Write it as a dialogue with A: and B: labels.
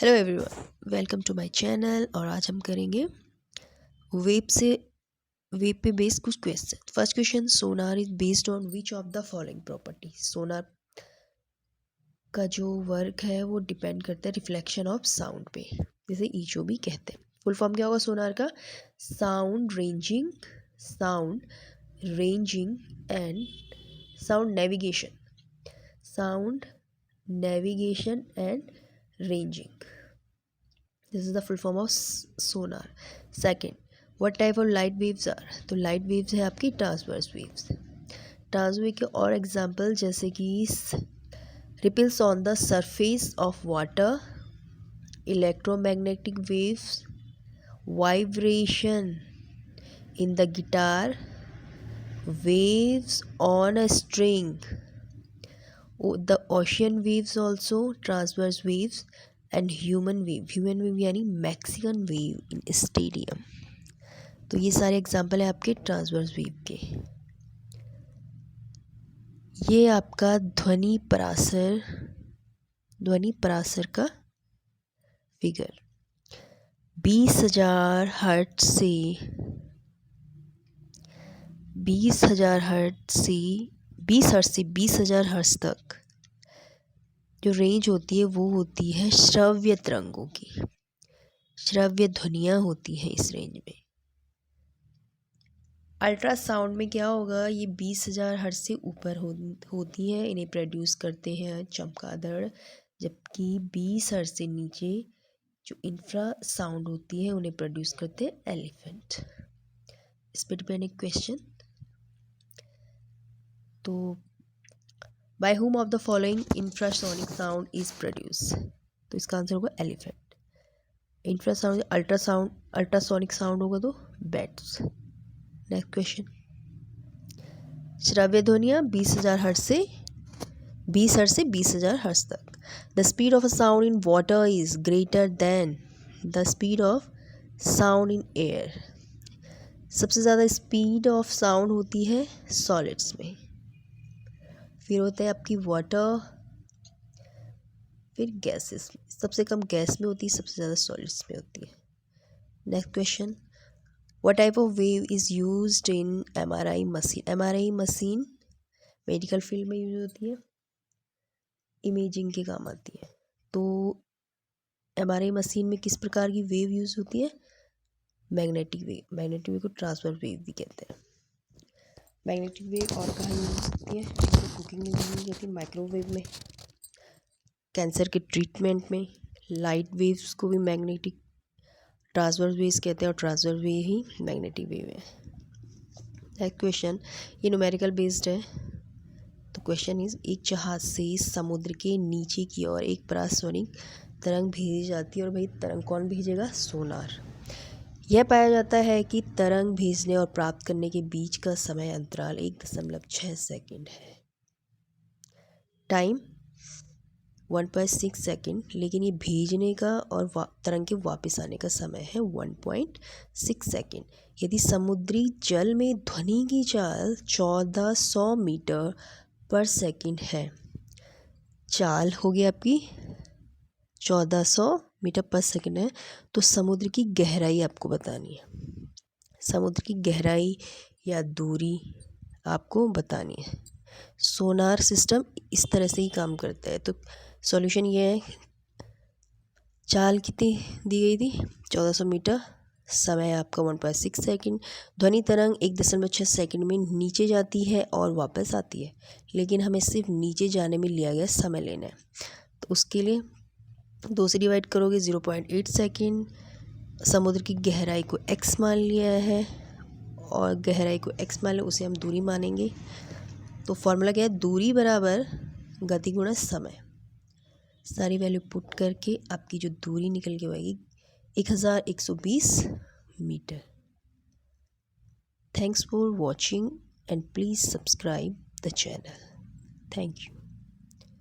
A: Hello everyone, welcome to my channel. और आज हम करेंगे वेब पे बेस्ड कुछ question. First question, sonar is based on which of the following property. Sonar का जो वर्क है वो डिपेंड करता है रिफ्लेक्शन ऑफ साउंड पे, जैसे ईचो भी कहते हैं। फुल फॉर्म क्या होगा सोनार का? Sound ranging and sound navigation and ranging. This is the full form of sonar. Second, what type of light waves are? तो light waves है आपकी ट्रांसवर्स वेव्स। ट्रांसवर्स के और एग्जांपल जैसे कि ripples on the surface of water, electromagnetic waves, vibration in the guitar, waves on a string, the ocean waves also, transverse waves and human wave यानी Mexican wave in stadium. तो ये सारे example है आपके transverse wave के। ये आपका ध्वनि परासर का फिगर 20,000 हर्ट्ज से 20,000 हर्ट्ज तक जो रेंज होती है वो होती है श्रव्य तरंगों की। श्रव्य ध्वनियाँ होती हैं इस रेंज में। अल्ट्रासाउंड में क्या होगा? ये 20,000 हर्ट्ज से ऊपर होती हैं। इन्हें प्रोड्यूस करते हैं चमगादड़, जबकि 20 हर्ट्ज से नीचे जो इंफ्रा साउंड होती है उन्हें प्रोड्यूस करते हैं एलिफेंट। इस पर डिपेंड एक क्वेश्चन। तो by whom of the following infrasonic sound is produce? तो इसका आंसर होगा एलिफेंट। इंफ्रासाउंड अल्ट्रासोनिक साउंड होगा तो बैट्स। नेक्स्ट क्वेश्चन, श्रव्य ध्वनियाँ 20,000 हर्ट्ज से 20,000 हर्ट्ज तक। The speed of a sound in water is greater than the speed of sound in air. सबसे ज़्यादा स्पीड ऑफ साउंड होती है सॉलिड्स में, फिर होता है आपकी वाटर, फिर गैसेस में। सबसे कम गैस में होती है, सबसे ज़्यादा सॉलिड्स में होती है। Next question, What type of wave is used in MRI machine? MRI machine medical field में यूज होती है, इमेजिंग के काम आती है। तो MRI मशीन में किस प्रकार की वेव यूज होती है? Magnetic wave. मैग्नेटिक वेव को ट्रांसवर्स वेव भी कहते हैं। मैग्नेटिक वेव और कहाँ यूज होती है? तो कुकिंग में यूज होती है, माइक्रोवेव में, कैंसर के ट्रीटमेंट में। लाइट वेव्स को भी मैग्नेटिक ट्रांसवर्स वेव्स कहते हैं और ट्रांसवर्स वेव ही मैग्नेटिक वेव है। नेक्स्ट क्वेश्चन, ये न्यूमेरिकल बेस्ड है। तो क्वेश्चन इज, एक जहाज से समुद्र के नीचे की ओर एक परासोनिक तरंग भेजी जाती है, और भाई तरंग कौन भेजेगा? सोनार। यह पाया जाता है कि तरंग भेजने और प्राप्त करने के बीच का समय अंतराल 1.6 सेकेंड है। टाइम 1.6 सेकेंड, लेकिन ये भेजने का और तरंग के वापस आने का समय है 1.6 सेकेंड। यदि समुद्री जल में ध्वनि की चाल 1400 मीटर पर सेकेंड है, चाल हो गई आपकी 1400 मीटर पर सेकेंड है, तो समुद्र की गहराई आपको बतानी है। समुद्र की गहराई या दूरी आपको बतानी है। सोनार सिस्टम इस तरह से ही काम करता है। तो सॉल्यूशन ये है, चाल कितनी दी गई थी? 1400 मीटर, समय आपका 1.6 सेकेंड। ध्वनि तरंग 1.6 सेकेंड में नीचे जाती है और वापस आती है, लेकिन हमें सिर्फ नीचे जाने में लिया गया समय लेना है। तो उसके लिए 2 से डिवाइड करोगे 0.8 सेकेंड। समुद्र की गहराई को x मान लिया है, और गहराई को x मान लिया, उसे हम दूरी मानेंगे। तो फॉर्मूला क्या है? दूरी बराबर गति गुणा समय। सारी वैल्यू पुट करके आपकी जो दूरी निकल के आएगी 1120 metre. Thanks for watching and please subscribe the channel. Thank you.